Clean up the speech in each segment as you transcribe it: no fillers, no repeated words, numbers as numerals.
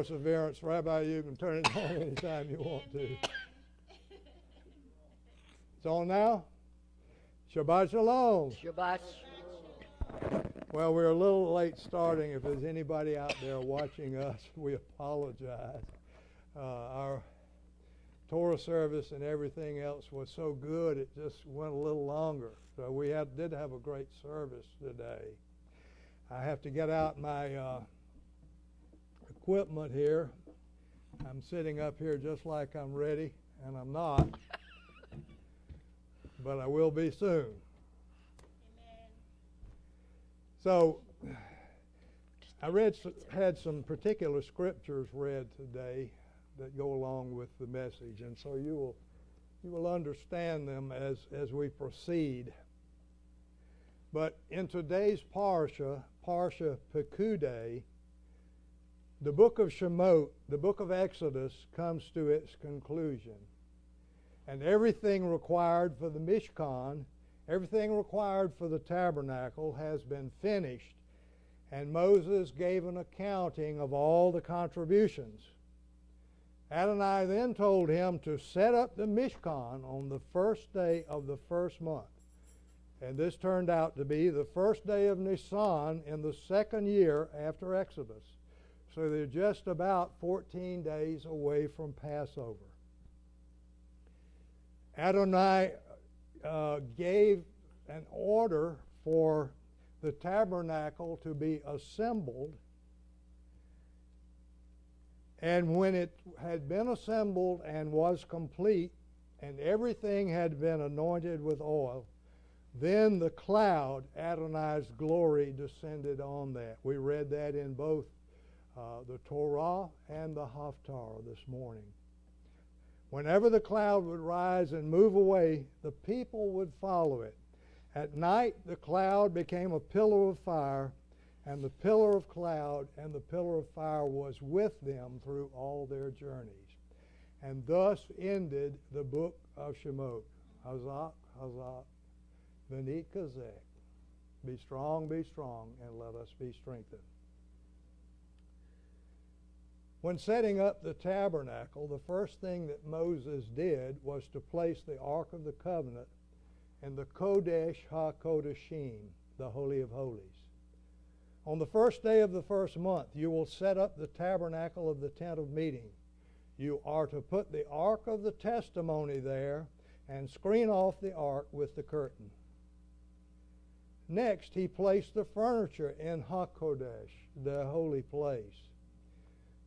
Perseverance. Rabbi, you can turn it on anytime you want to. It's on now? Shabbat Shalom. Shabbat. Well, we're a little late starting. If there's anybody out there watching us, we apologize. Our Torah service and everything else was so good, it just went a little longer. So we did have a great service today. I have to get out my equipment here. I'm sitting up here just like I'm ready, and I'm not. But I will be soon. Amen. So I had some particular scriptures read today that go along with the message, and so you will understand them as we proceed. But in today's Parsha Pekudei, the book of Shemot, the book of Exodus, comes to its conclusion. And everything required for the Mishkan, everything required for the tabernacle has been finished. And Moses gave an accounting of all the contributions. Adonai then told him to set up the Mishkan on the first day of the first month. And this turned out to be the first day of Nisan in the second year after Exodus. So they're just about 14 days away from Passover. Adonai gave an order for the tabernacle to be assembled. And when it had been assembled and was complete, and everything had been anointed with oil, then the cloud, Adonai's glory, descended on that. We read that in both the Torah and the Haftarah this morning. Whenever the cloud would rise and move away, the people would follow it. At night, the cloud became a pillar of fire, and the pillar of cloud and the pillar of fire was with them through all their journeys. And thus ended the book of Shemot. Hazak, Hazak, V'nit Kazek. Be strong, and let us be strengthened. When setting up the tabernacle, the first thing that Moses did was to place the Ark of the Covenant in the Kodesh HaKodeshim, the Holy of Holies. On the first day of the first month, you will set up the tabernacle of the tent of meeting. You are to put the Ark of the Testimony there and screen off the Ark with the curtain. Next, he placed the furniture in HaKodesh, the holy place.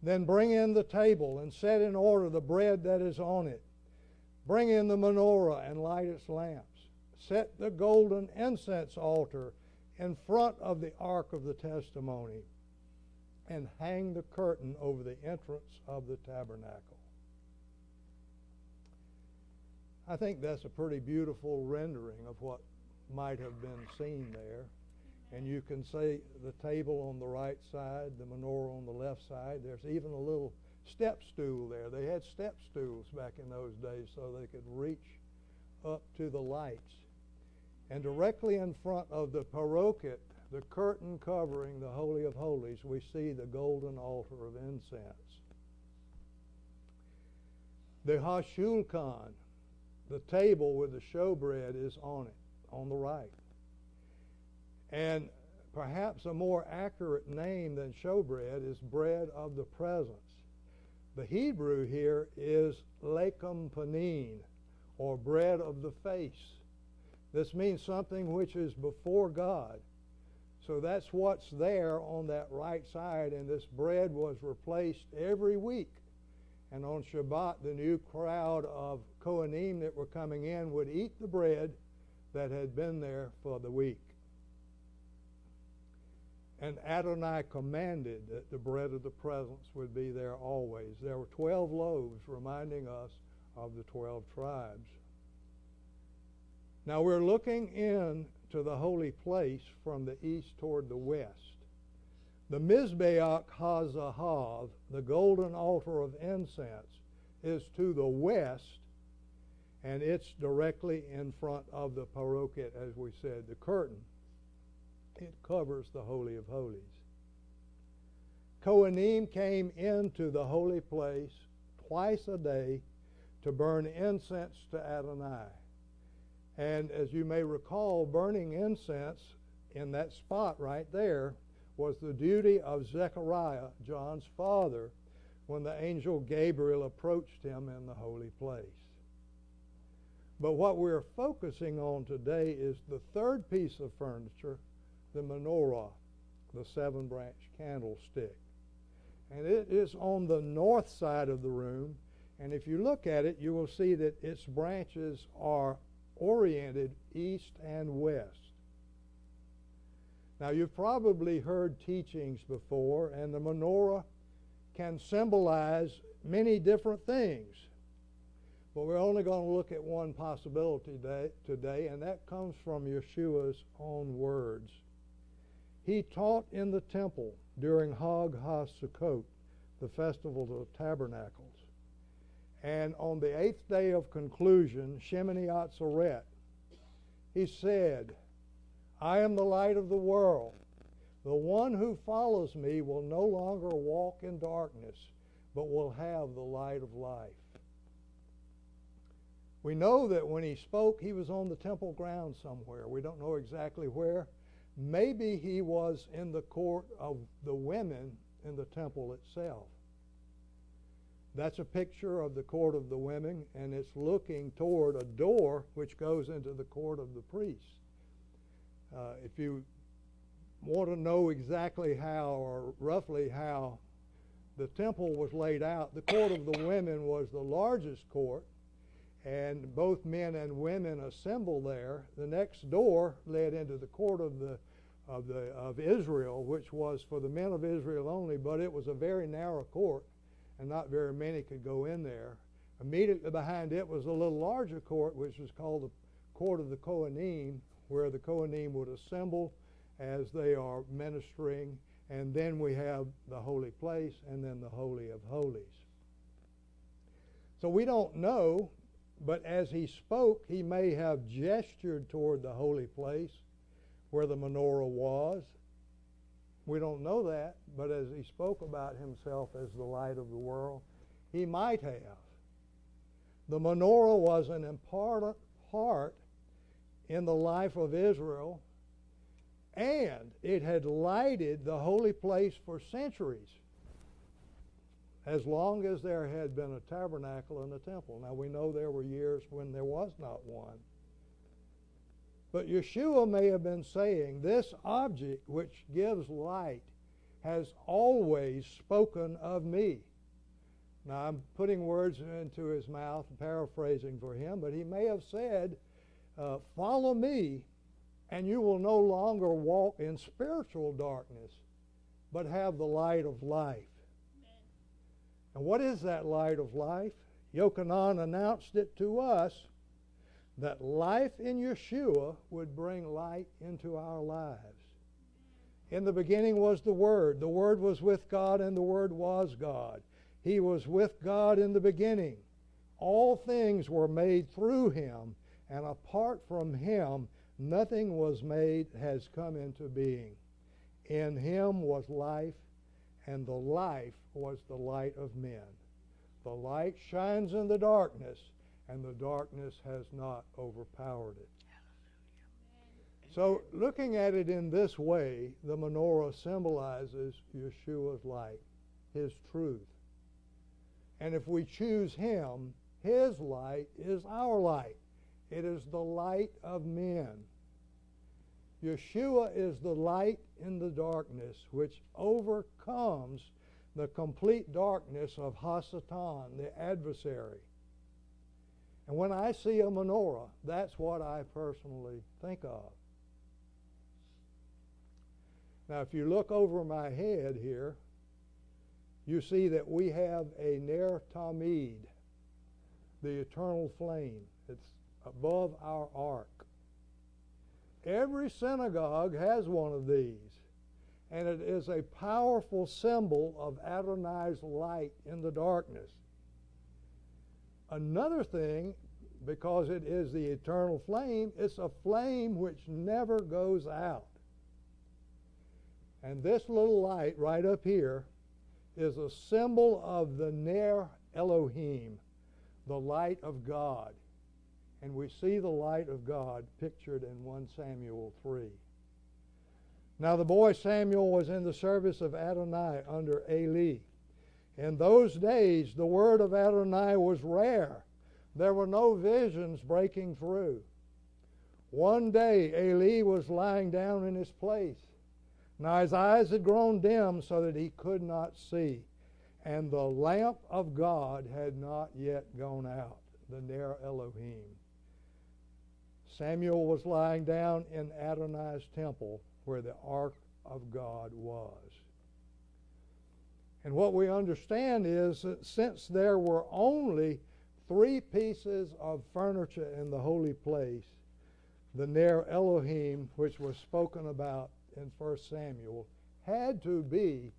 Then bring in the table and set in order the bread that is on it. Bring in the menorah and light its lamps. Set the golden incense altar in front of the Ark of the Testimony, and hang the curtain over the entrance of the tabernacle. I think that's a pretty beautiful rendering of what might have been seen there. And you can see the table on the right side, the menorah on the left side. There's even a little step stool there. They had step stools back in those days so they could reach up to the lights. And directly in front of the paroket, the curtain covering the Holy of Holies, we see the golden altar of incense. The Hashulkan, the table with the showbread, is on it, on the right. And perhaps a more accurate name than showbread is bread of the presence. The Hebrew here is lechem panim, or bread of the face. This means something which is before God. So that's what's there on that right side, and this bread was replaced every week. And on Shabbat, the new crowd of Kohanim that were coming in would eat the bread that had been there for the week. And Adonai commanded that the bread of the presence would be there always. There were 12 loaves reminding us of the 12 tribes. Now we're looking into the holy place from the east toward the west. The Mizbeach HaZahav, the golden altar of incense, is to the west, and it's directly in front of the paroket, as we said, the curtain. It covers the Holy of Holies. Kohanim came into the holy place twice a day to burn incense to Adonai. And as you may recall, burning incense in that spot right there was the duty of Zechariah, John's father, when the angel Gabriel approached him in the holy place. But what we're focusing on today is the third piece of furniture, the menorah, the 7-branch candlestick. And it is on the north side of the room, and if you look at it, you will see that its branches are oriented east and west. Now, you've probably heard teachings before, and the menorah can symbolize many different things. But we're only going to look at one possibility today, and that comes from Yeshua's own words. He taught in the temple during Hag HaSukkot, the Festival of Tabernacles. And on the 8th day of conclusion, Shemini Atzeret, he said, I am the light of the world. The one who follows me will no longer walk in darkness, but will have the light of life. We know that when he spoke, he was on the temple grounds somewhere. We don't know exactly where. Maybe he was in the court of the women in the temple itself. That's a picture of the court of the women, and it's looking toward a door which goes into the court of the priests. If you want to know exactly how, or roughly how, the temple was laid out, the court of the women was the largest court, and both men and women assembled there. The next door led into the court of Israel, which was for the men of Israel only, but it was a very narrow court, and not very many could go in there. Immediately behind it was a little larger court, which was called the court of the Kohanim, where the Kohanim would assemble as they are ministering, and then we have the holy place, and then the Holy of Holies. So we don't know, but as he spoke, he may have gestured toward the holy place where the menorah was. We don't know that, but as he spoke about himself as the light of the world, he might have. The menorah was an important part in the life of Israel, and it had lighted the holy place for centuries, as long as there had been a tabernacle and a temple. Now, we know there were years when there was not one. But Yeshua may have been saying, this object which gives light has always spoken of me. Now, I'm putting words into his mouth, paraphrasing for him, but he may have said, follow me, and you will no longer walk in spiritual darkness, but have the light of life. Amen. And what is that light of life? Yochanan announced it to us, that life in Yeshua would bring light into our lives. In the beginning was the Word. The Word was with God, and the Word was God. He was with God in the beginning. All things were made through him, and apart from him, nothing was made has come into being. In him was life, and the life was the light of men. The light shines in the darkness, and the darkness has not overpowered it. So, looking at it in this way, the menorah symbolizes Yeshua's light, his truth. And if we choose him, his light is our light. It is the light of men. Yeshua is the light in the darkness, which overcomes the complete darkness of Hasatan, the adversary. And when I see a menorah, that's what I personally think of. Now, if you look over my head here, you see that we have a Ner Tamid, the eternal flame. It's above our ark. Every synagogue has one of these, and it is a powerful symbol of Adonai's light in the darkness. Another thing, because it is the eternal flame, it's a flame which never goes out. And this little light right up here is a symbol of the Ner Elohim, the light of God. And we see the light of God pictured in 1 Samuel 3. Now the boy Samuel was in the service of Adonai under Eli. In those days, the word of Adonai was rare. There were no visions breaking through. One day, Eli was lying down in his place. Now his eyes had grown dim so that he could not see, and the lamp of God had not yet gone out, the Ner Elohim. Samuel was lying down in Adonai's temple where the ark of God was. And what we understand is that since there were only 3 pieces of furniture in the holy place, the Ner Elohim, which was spoken about in 1 Samuel, had to be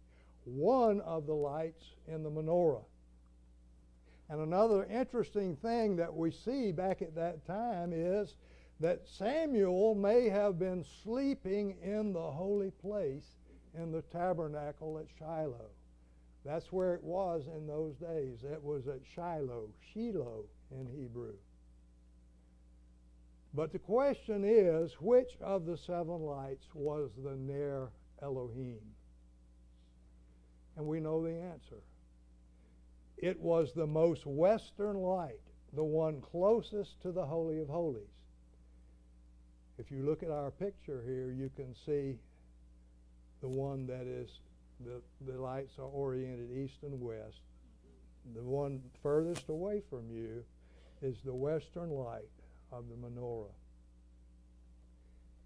one of the lights in the menorah. And another interesting thing that we see back at that time is that Samuel may have been sleeping in the holy place in the tabernacle at Shiloh. That's where it was in those days. It was at Shiloh in Hebrew. But the question is, which of the 7 lights was the Ner Elohim? And we know the answer. It was the most western light, the one closest to the Holy of Holies. If you look at our picture here, you can see the one that is, the lights are oriented east and west. The one furthest away from you is the western light of the menorah.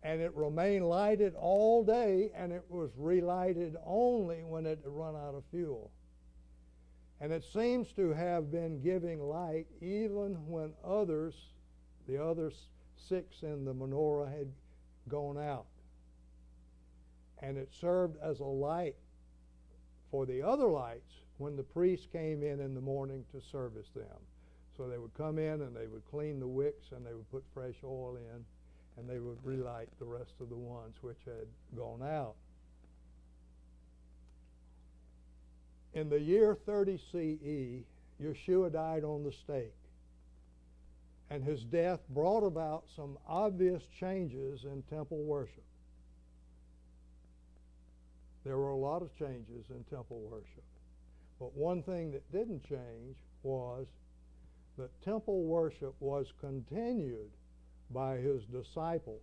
And it remained lighted all day, and it was relighted only when it had run out of fuel. And it seems to have been giving light even when the other 6 in the menorah had gone out. And it served as a light for the other lights when the priests came in the morning to service them. So they would come in and they would clean the wicks and they would put fresh oil in and they would relight the rest of the ones which had gone out. In the year 30 CE, Yeshua died on the stake. And his death brought about some obvious changes in temple worship. There were a lot of changes in temple worship. But one thing that didn't change was that temple worship was continued by his disciples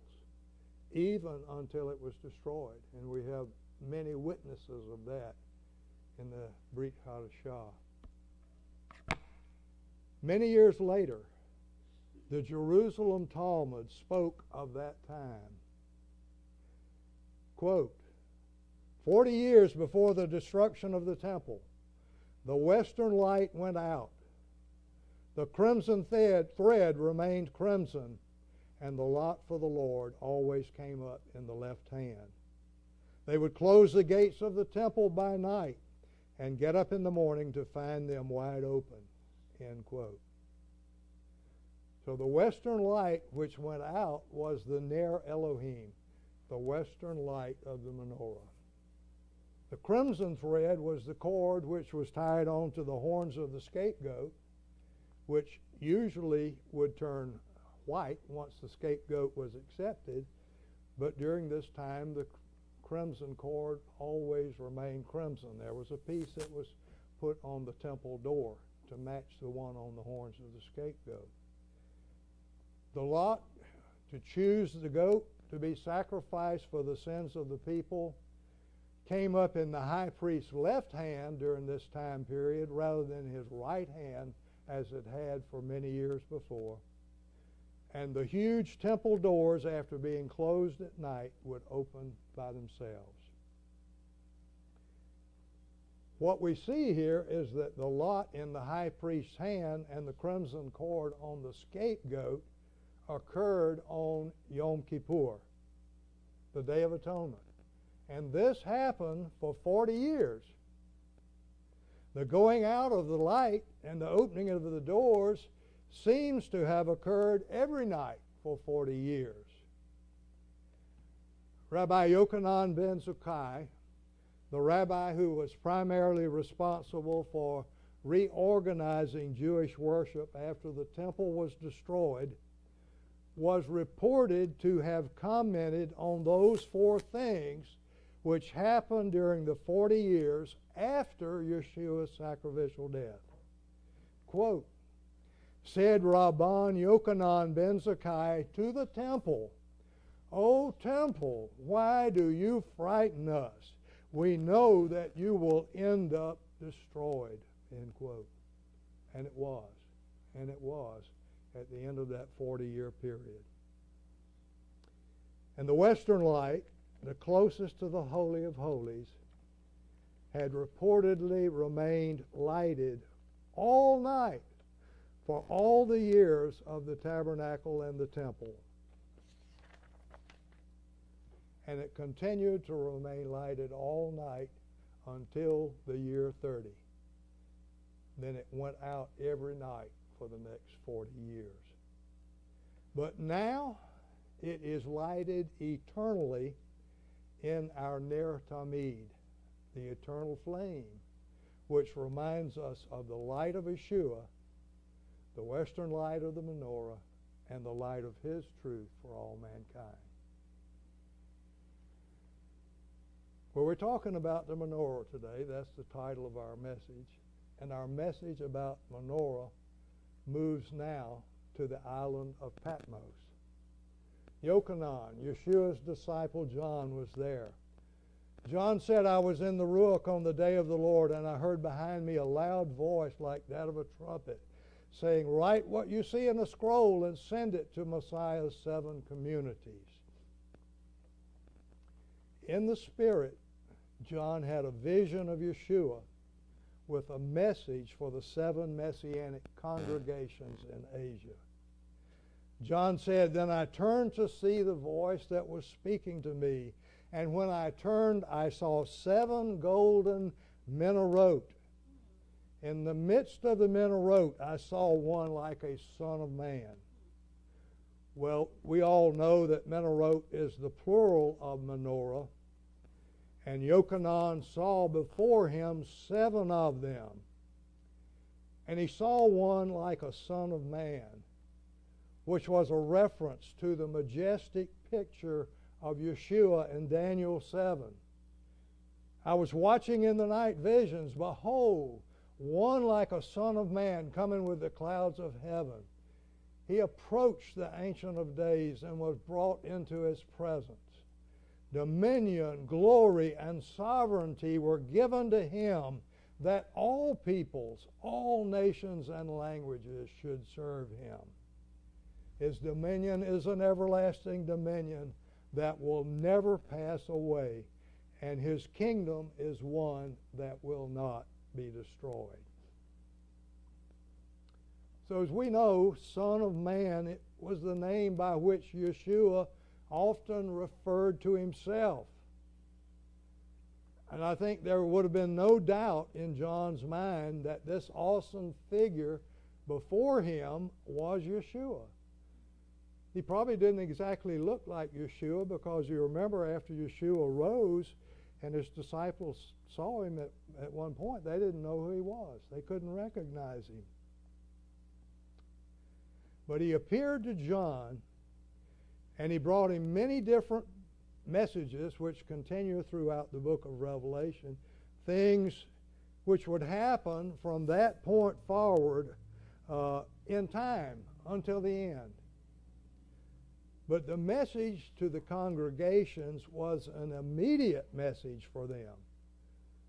even until it was destroyed. And we have many witnesses of that in the Brit Hadashah. Many years later, the Jerusalem Talmud spoke of that time. Quote, 40 years before the destruction of the temple, the western light went out. The crimson thread remained crimson, and the lot for the Lord always came up in the left hand. They would close the gates of the temple by night and get up in the morning to find them wide open. End quote. So the western light which went out was the Ner Elohim, the western light of the menorah. The crimson thread was the cord which was tied onto the horns of the scapegoat, which usually would turn white once the scapegoat was accepted, but during this time the crimson cord always remained crimson. There was a piece that was put on the temple door to match the one on the horns of the scapegoat. The lot to choose the goat to be sacrificed for the sins of the people came up in the high priest's left hand during this time period rather than his right hand as it had for many years before. And the huge temple doors, after being closed at night, would open by themselves. What we see here is that the lot in the high priest's hand and the crimson cord on the scapegoat occurred on Yom Kippur, the Day of Atonement. And this happened for 40 years. The going out of the light and the opening of the doors seems to have occurred every night for 40 years. Rabbi Yochanan ben Zakkai the rabbi who was primarily responsible for reorganizing Jewish worship after the temple was destroyed, was reported to have commented on those four things which happened during the 40 years after Yeshua's sacrificial death. Quote, said Rabban Yochanan ben Zakkai to the temple, O temple, why do you frighten us? We know that you will end up destroyed, end quote. And it was. And it was at the end of that 40-year period. And the western light, the closest to the Holy of Holies, had reportedly remained lighted all night for all the years of the tabernacle and the temple. And it continued to remain lighted all night until the year 30. Then it went out every night for the next 40 years. But now it is lighted eternally in our Ner Tamid, the eternal flame, which reminds us of the light of Yeshua, the western light of the menorah, and the light of His truth for all mankind. Well, we're talking about the menorah today. That's the title of our message. And our message about menorah moves now to the island of Patmos. Yochanan, Yeshua's disciple John, was there. John said, I was in the Ruach on the day of the Lord, and I heard behind me a loud voice like that of a trumpet, saying, write what you see in a scroll and send it to Messiah's 7 communities. In the Spirit, John had a vision of Yeshua with a message for the 7 Messianic congregations in Asia. John said, then I turned to see the voice that was speaking to me, and when I turned, I saw 7 golden Menorot. In the midst of the Menorot, I saw one like a son of man. Well, we all know that Menorot is the plural of menorah, and Yochanan saw before him 7 of them. And he saw one like a son of man, which was a reference to the majestic picture of Yeshua in Daniel 7. I was watching in the night visions, behold, one like a son of man coming with the clouds of heaven. He approached the Ancient of Days and was brought into His presence. Dominion, glory, and sovereignty were given to Him, that all peoples, all nations, and languages should serve Him. His dominion is an everlasting dominion that will never pass away, and His kingdom is one that will not be destroyed. So as we know, Son of Man, it was the name by which Yeshua often referred to Himself. And I think there would have been no doubt in John's mind that this awesome figure before him was Yeshua. He probably didn't exactly look like Yeshua, because you remember after Yeshua rose and His disciples saw Him at one point, they didn't know who He was. They couldn't recognize Him. But He appeared to John, and He brought him many different messages which continue throughout the book of Revelation, things which would happen from that point forward in time until the end. But the message to the congregations was an immediate message for them.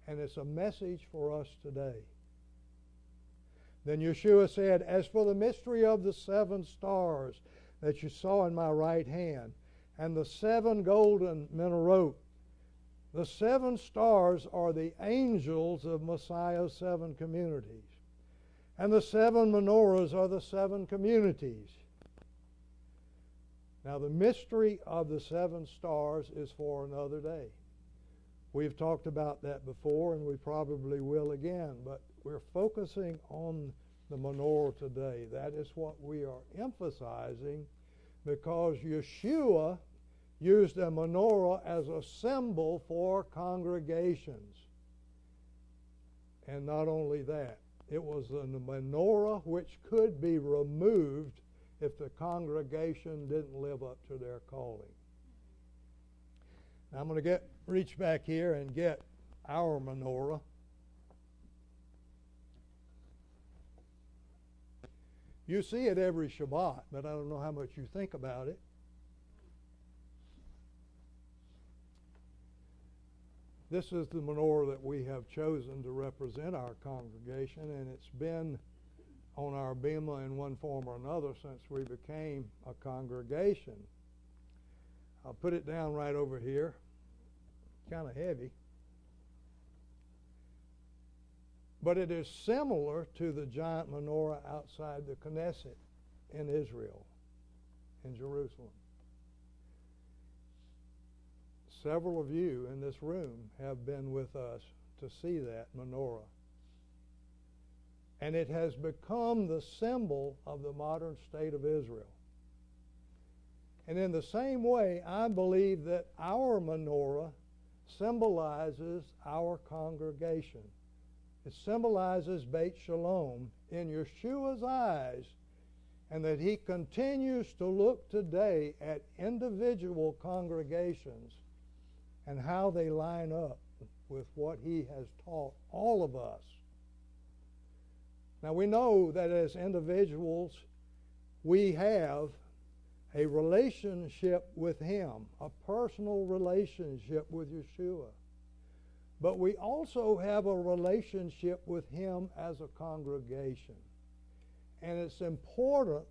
And it's a message for us today. Then Yeshua said, as for the mystery of the 7 stars that you saw in my right hand, and the 7 golden Menorot, the 7 stars are the angels of Messiah's 7 communities. And the 7 menorahs are the 7 communities. Now, the mystery of the 7 stars is for another day. We've talked about that before, and we probably will again, but we're focusing on the menorah today. That is what we are emphasizing, because Yeshua used a menorah as a symbol for congregations. And not only that, it was a menorah which could be removed if the congregation didn't live up to their calling. Now I'm going to reach back here and get our menorah. You see it every Shabbat, but I don't know how much you think about it. This is the menorah that we have chosen to represent our congregation, and it's been on our bema in one form or another since we became a congregation. I'll put it down right over here. Kind of heavy. But it is similar to the giant menorah outside the Knesset in Israel, in Jerusalem. Several of you in this room have been with us to see that menorah. And it has become the symbol of the modern state of Israel. And in the same way, I believe that our menorah symbolizes our congregation. It symbolizes Beit Shalom in Yeshua's eyes, and that he continues to look today at individual congregations and how they line up with what he has taught all of us. Now we know that as individuals, we have a relationship with him, a personal relationship with Yeshua. But we also have a relationship with him as a congregation. And it's important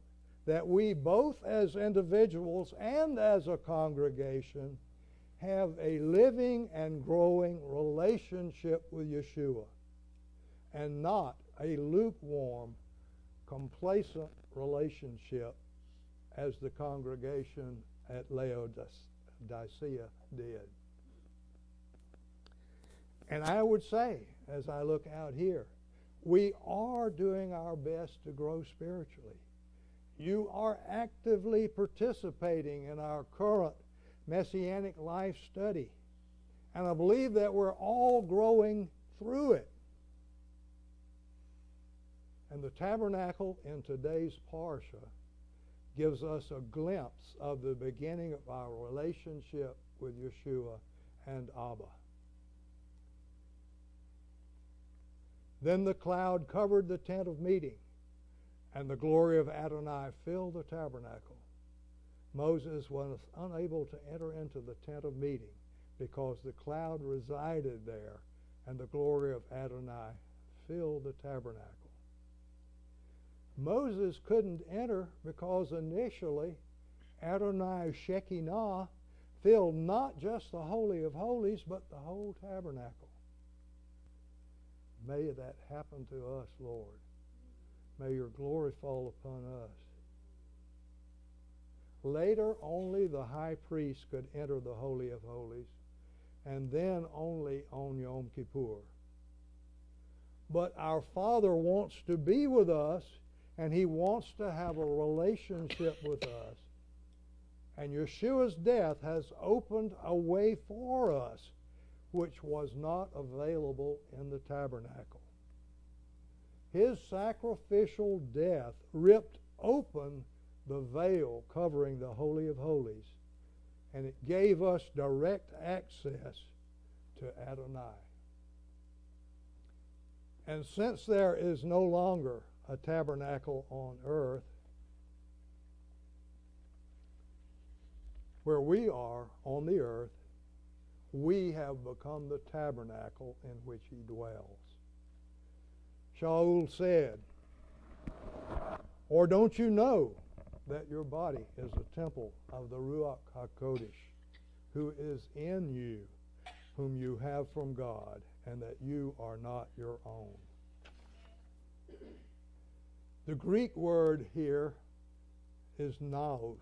that we, both as individuals and as a congregation, have a living and growing relationship with Yeshua, and not a lukewarm, complacent relationship as the congregation at Laodicea did. And I would say, as I look out here, we are doing our best to grow spiritually. You are actively participating in our current Messianic life study. And I believe that we're all growing through it. And the tabernacle in today's Parsha gives us a glimpse of the beginning of our relationship with Yeshua and Abba. Then the cloud covered the tent of meeting, and the glory of Adonai filled the tabernacle. Moses was unable to enter into the tent of meeting because the cloud resided there, and the glory of Adonai filled the tabernacle. Moses couldn't enter because initially Adonai's Shekinah filled not just the Holy of Holies, but the whole tabernacle. May that happen to us, Lord. May your glory fall upon us. Later, only the high priest could enter the Holy of Holies, and then only on Yom Kippur. But our Father wants to be with us, and he wants to have a relationship with us. And Yeshua's death has opened a way for us, which was not available in the tabernacle. His sacrificial death ripped open the veil covering the Holy of Holies, and it gave us direct access to Adonai. And since there is no longer a tabernacle on earth, where we are on the earth, we have become the tabernacle in which he dwells. Shaul said, or don't you know that your body is a temple of the Ruach HaKodesh, who is in you, whom you have from God, and that you are not your own? The Greek word here is naos.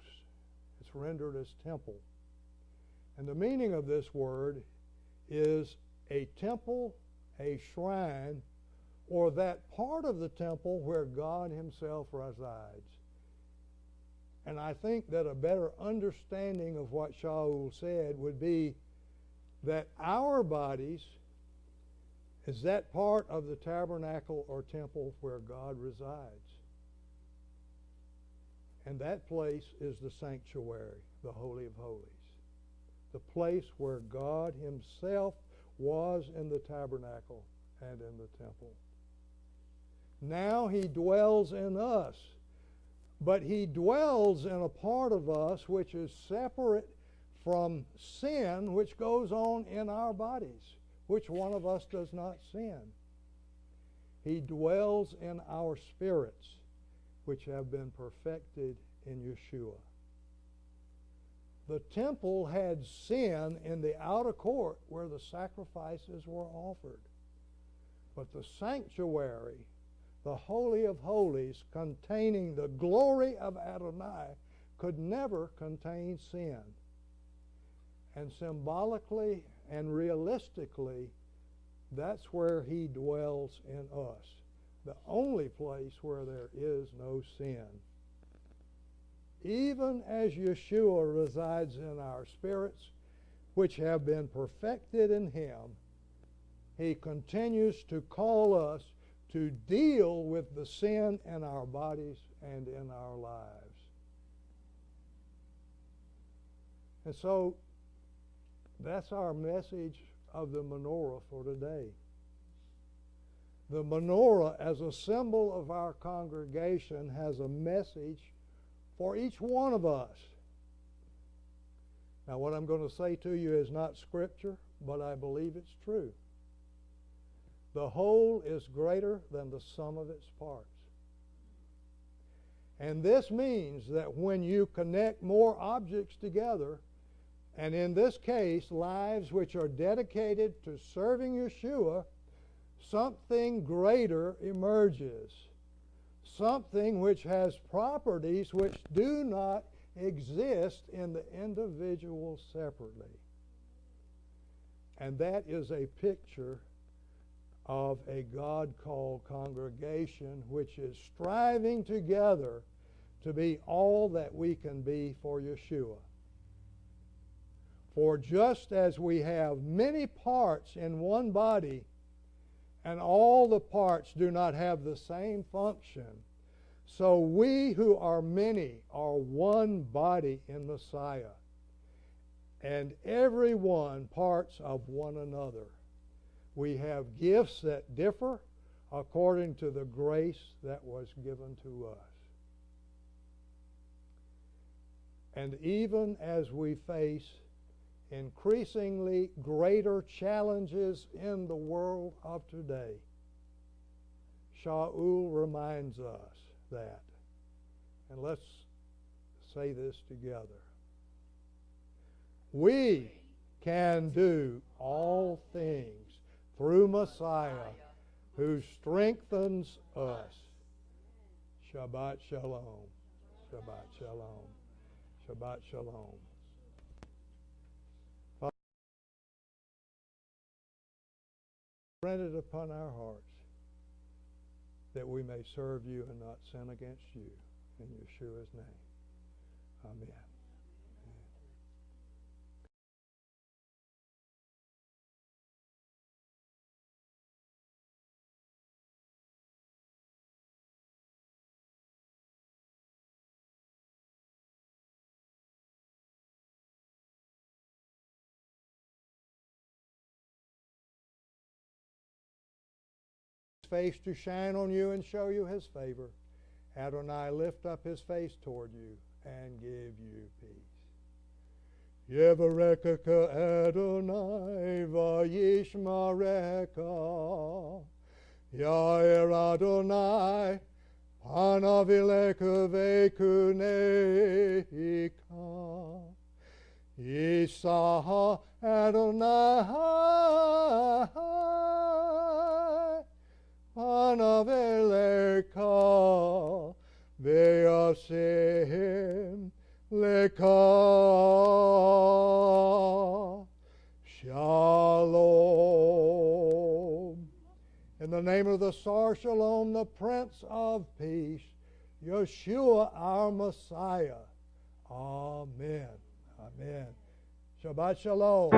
It's rendered as temple. And the meaning of this word is a temple, a shrine, or that part of the temple where God himself resides. And I think that a better understanding of what Shaul said would be that our bodies is that part of the tabernacle or temple where God resides. And that place is the sanctuary, the Holy of Holies. The place where God Himself was in the tabernacle and in the temple. Now He dwells in us, but He dwells in a part of us which is separate from sin, which goes on in our bodies. Which one of us does not sin? He dwells in our spirits, which have been perfected in Yeshua. The temple had sin in the outer court where the sacrifices were offered. But the sanctuary, the Holy of Holies, containing the glory of Adonai, could never contain sin. And symbolically and realistically, that's where He dwells in us. The only place where there is no sin. Even as Yeshua resides in our spirits, which have been perfected in Him, He continues to call us to deal with the sin in our bodies and in our lives. And so, that's our message of the menorah for today. The menorah, as a symbol of our congregation, has a message for each one of us. Now, what I'm going to say to you is not scripture, but I believe it's true. The whole is greater than the sum of its parts. And this means that when you connect more objects together, and in this case, lives which are dedicated to serving Yeshua, something greater emerges. Something which has properties which do not exist in the individual separately. And that is a picture of a God-called congregation which is striving together to be all that we can be for Yeshua. For just as we have many parts in one body, and all the parts do not have the same function, so we who are many are one body in Messiah, and every one parts of one another. We have gifts that differ according to the grace that was given to us. And even as we face increasingly greater challenges in the world of today, Shaul reminds us that. And let's say this together. We can do all things through Messiah who strengthens us. Shabbat Shalom. Shabbat Shalom. Shabbat Shalom. Printed upon our hearts that we may serve you and not sin against you. In Yeshua's name. Amen. Face to shine on you and show you His favor. Adonai lift up His face toward you and give you peace. Yevarekeka Adonai vayishmareka. Yair Adonai panav ileka vekuneika. Yisaha Adonai panav eleka ve'asem leka. Shalom. In the name of the Sar Shalom, the Prince of Peace, Yeshua our Messiah, Amen. Amen. Shabbat Shalom.